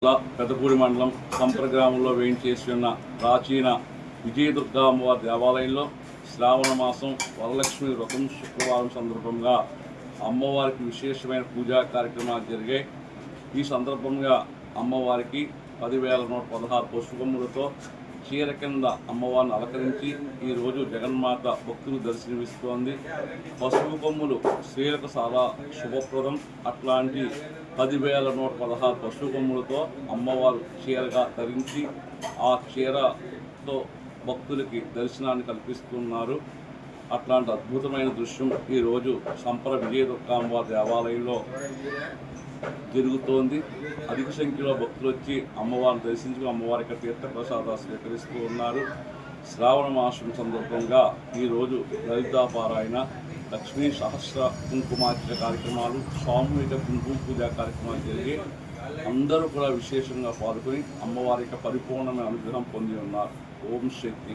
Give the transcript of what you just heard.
పెద్దపూడి మండలం సంప్ర గ్రామంలో వేయించేసి ఉన్న ప్రాచీన విజయదుర్గా అమ్మవారి దేవాలయంలో శ్రావణ మాసం వరలక్ష్మి వ్రతం శుక్రవారం సందర్భంగా అమ్మవారికి విశేషమైన పూజా కార్యక్రమాలు జరిగాయి. ఈ సందర్భంగా అమ్మవారికి 10,116 పసుపు కొమ్ములతో చీర కింద అమ్మవారిని అలంకరించి ఈరోజు జగన్మాత భక్తులు దర్శనమిస్తోంది. పసుపు కొమ్ములు స్త్రీలకు చాలా శుభప్రదం. అట్లాంటి 10,116 పసుపు కొమ్ములతో అమ్మవారు చీరగా ధరించి ఆ చీరతో భక్తులకి దర్శనాన్ని కల్పిస్తున్నారు. అట్లాంటి అద్భుతమైన దృశ్యం ఈరోజు సంప్ర విజయదుర్గాంబ దేవాలయంలో జరుగుతోంది. అధిక సంఖ్యలో భక్తులు వచ్చి అమ్మవారిని దర్శించుకుని అమ్మవారికి తీర్థప్రసాదాలు స్వీకరిస్తూ ఉన్నారు. శ్రావణ మాసం సందర్భంగా ఈరోజు లలితాపారాయణ, లక్ష్మీ సహస్ర కుంకుమార్చన కార్యక్రమాలు, సామూహిక కుంకుమ పూజా కార్యక్రమాలు జరిగి అందరూ కూడా విశేషంగా పాల్గొని అమ్మవారి యొక్క పరిపూర్ణమైన అనుగ్రహం పొంది ఉన్నారు. ఓం శక్తి.